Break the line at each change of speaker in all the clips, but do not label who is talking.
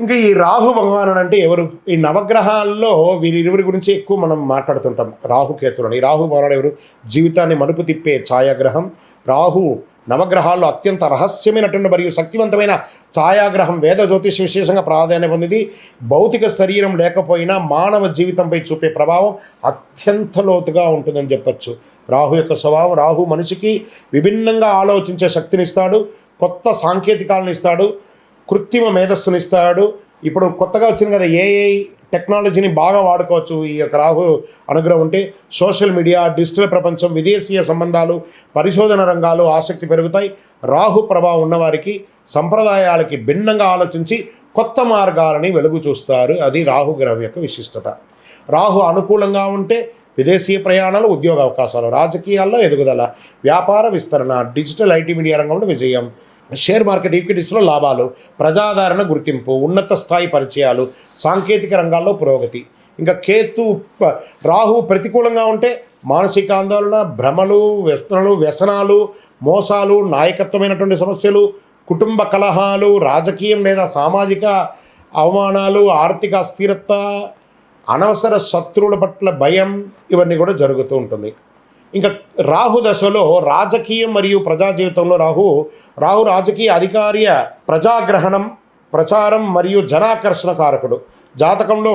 ఇంకా ఈ రాహు భగవానుడు అంటే ఎవరు? ఈ నవగ్రహాల్లో వీరిరువురి గురించి ఎక్కువ మనం మాట్లాడుతుంటాం, రాహుకేతులని. ఈ రాహు భగవానుడు ఎవరు? జీవితాన్ని మలుపు తిప్పే ఛాయాగ్రహం రాహు. నవగ్రహాల్లో అత్యంత రహస్యమైనటువంటి మరియు శక్తివంతమైన ఛాయాగ్రహం. వేద జ్యోతిష విశేషంగా ప్రాధాన్యం పొందింది. భౌతిక శరీరం లేకపోయినా మానవ జీవితంపై చూపే ప్రభావం అత్యంత లోతుగా ఉంటుందని చెప్పచ్చు. రాహు యొక్క స్వభావం, రాహు మనిషికి విభిన్నంగా ఆలోచించే శక్తినిస్తాడు, కొత్త సాంకేతికాలను ఇస్తాడు, కృత్రిమ మేధస్సునిస్తాడు. ఇప్పుడు కొత్తగా వచ్చింది కదా ఏఐ టెక్నాలజీని బాగా వాడుకోవచ్చు ఈ యొక్క రాహు అనుగ్రహం ఉంటే. సోషల్ మీడియా, డిజిటల్ ప్రపంచం, విదేశీయ సంబంధాలు, పరిశోధన రంగాలు ఆసక్తి పెరుగుతాయి. రాహు ప్రభావం ఉన్నవారికి సంప్రదాయాలకి భిన్నంగా ఆలోచించి కొత్త మార్గాలని వెలుగు చూస్తారు. అది రాహు గ్రహం యొక్క విశిష్టత. రాహు అనుకూలంగా ఉంటే విదేశీయ ప్రయాణాలు, ఉద్యోగ అవకాశాలు, రాజకీయాల్లో ఎదుగుదల, వ్యాపార విస్తరణ, డిజిటల్ ఐటీ మీడియా రంగంలో విజయం, షేర్ మార్కెట్ ఈక్విటీస్లో లాభాలు, ప్రజాదరణ గుర్తింపు, ఉన్నత స్థాయి పరిచయాలు, సాంకేతిక రంగాల్లో పురోగతి. ఇంకా రాహు ప్రతికూలంగా ఉంటే మానసిక ఆందోళన, భ్రమలు, వ్యసనాలు, మోసాలు, నాయకత్వమైనటువంటి సమస్యలు, కుటుంబ కలహాలు, రాజకీయం లేదా సామాజిక అవమానాలు, ఆర్థిక అస్థిరత, అనవసర శత్రువుల పట్ల భయం, ఇవన్నీ కూడా జరుగుతూ ఉంటుంది. ఇంకా రాహు దశలో రాజకీయం మరియు ప్రజా జీవితంలో రాహు రాజకీయ అధికార్య ప్రజాగ్రహణం, ప్రచారం మరియు జనాకర్షణ కారకుడు. జాతకంలో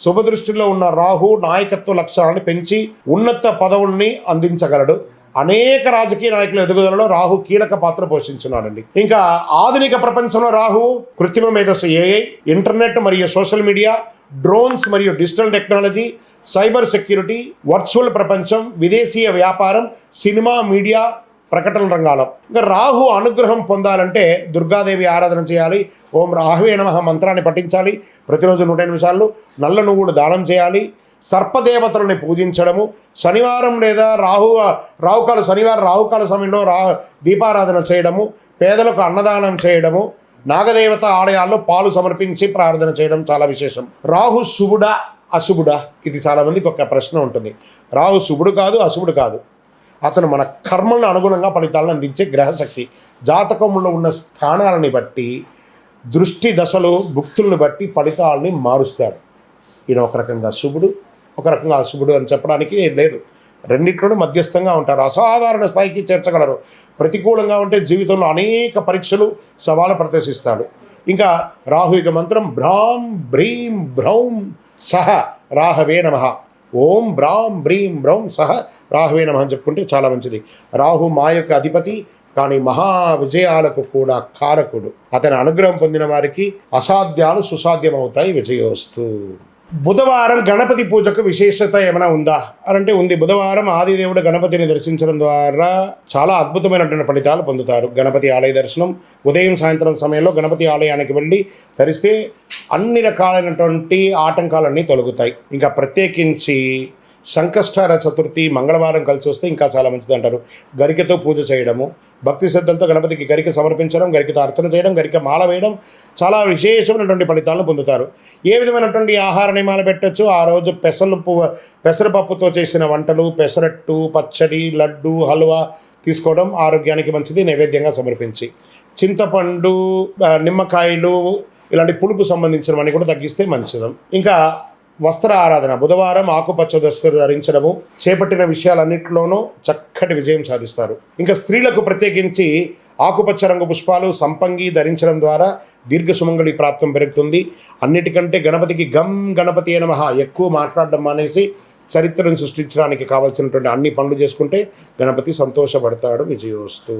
శుభదృష్టిలో ఉన్న రాహు నాయకత్వ లక్షణాలను పెంచి ఉన్నత పదవుల్ని అందించగలడు. అనేక రాజకీయ నాయకుల ఎదుగుదలలో రాహు కీలక పాత్ర పోషించున్నాడండి. ఇంకా ఆధునిక ప్రపంచంలో రాహు కృత్రిమ మేధస్సు, ఏఐ, ఇంటర్నెట్ మరియు సోషల్ మీడియా, డ్రోన్స్ మరియు digital technology, cyber security, virtual ప్రపంచం, విదేశీయ వ్యాపారం, సినిమా, మీడియా, ప్రకటన రంగాలు. ఇంకా రాహు అనుగ్రహం పొందాలంటే దుర్గాదేవి ఆరాధన చేయాలి. ఓం రాహువే నమః మంత్రాన్ని పఠించాలి. ప్రతిరోజు 100 నిమిషాలు నల్ల నువ్వులు దానం చేయాలి. సర్పదేవతలని పూజించడము, శనివారం లేదా శనివారం రాహుకాల సమయంలో దీపారాధన చేయడము, పేదలకు అన్నదానం చేయడము, నాగదేవత ఆలయాల్లో పాలు సమర్పించి ప్రార్థన చేయడం చాలా విశేషం. రాహు శుభుడా అశుభుడా? ఇది చాలామందికి ఒక ప్రశ్న ఉంటుంది. రాహు శుభుడు కాదు, అశుభుడు కాదు. అతను మన కర్మలను అనుగుణంగా ఫలితాలను అందించే గ్రహశక్తి. జాతకంలో ఉన్న స్థానాలని బట్టి, దృష్టి దశలు, భుక్తులను బట్టి ఫలితాలని మారుస్తాడు. ఈయన ఒక రకంగా శుభుడు, ఒక రకంగా అశుభుడు అని చెప్పడానికి లేదు. రెండిట్లోనూ మధ్యస్థంగా ఉంటారు. అసాధారణ స్థాయికి చేర్చగలరు. ప్రతికూలంగా ఉంటే జీవితంలో అనేక పరీక్షలు, సవాలు ప్రదర్శిస్తాడు. ఇంకా రాహు యొక్క మంత్రం భ్రాం భ్రీం భ్రౌం సహ రాహవే నమః. ఓం భ్రాం భ్రీం భ్రౌం సహ రాహవే నమః అని చెప్పుకుంటే చాలా మంచిది. రాహు మా యొక్క అధిపతి, కానీ మహా విజయాలకు కూడా కారకుడు. అతని అనుగ్రహం పొందిన వారికి అసాధ్యాలు సుసాధ్యమవుతాయి. విజయోస్తు. బుధవారం గణపతి పూజకు విశేషత ఏమైనా ఉందా అంటే ఉంది. బుధవారం ఆదిదేవుడు గణపతిని దర్శించడం ద్వారా చాలా అద్భుతమైనటువంటి ఫలితాలు పొందుతారు. గణపతి ఆలయ దర్శనం ఉదయం సాయంత్రం సమయంలో గణపతి ఆలయానికి వెళ్ళి ధరిస్తే అన్ని రకాలైనటువంటి ఆటంకాలన్నీ తొలగుతాయి. ఇంకా ప్రత్యేకించి సంకష్టహర చతుర్థి మంగళవారం కలిసి వస్తే ఇంకా చాలా మంచిది అంటారు. గరికతో పూజ చేయడము, భక్తి శ్రద్ధలతో గణపతికి గరిక సమర్పించడం, గరికతో అర్చన చేయడం, గరిక మాల వేయడం చాలా విశేషమైనటువంటి ఫలితాలను పొందుతారు. ఏ విధమైనటువంటి ఆహార నియమాలు పెట్టచ్చు? ఆ రోజు పెసరపప్పుతో చేసిన వంటలు, పెసరట్టు, పచ్చడి, లడ్డు, హల్వా తీసుకోవడం ఆరోగ్యానికి మంచిది. నైవేద్యంగా సమర్పించి చింతపండు, నిమ్మకాయలు ఇలాంటి పులుపు సంబంధించినవన్నీ కూడా తగ్గిస్తే మంచిది. ఇంకా వస్త్ర ఆరాధన బుధవారం ఆకుపచ్చ దుస్తులు ధరించడము, చేపట్టిన విషయాలన్నింటిలోనూ చక్కటి విజయం సాధిస్తారు. ఇంకా స్త్రీలకు ప్రత్యేకించి ఆకుపచ్చ రంగు పుష్పాలు, సంపంగి ధరించడం ద్వారా దీర్ఘ సుమంగళి ప్రాప్తం పెరుగుతుంది. అన్నిటికంటే గణపతికి గం గణపతి నమః ఎక్కువ మాట్లాడడం మానేసి చరిత్రను సృష్టించడానికి కావాల్సినటువంటి అన్ని పనులు చేసుకుంటే గణపతి సంతోషపడతాడు. విజయోస్తు.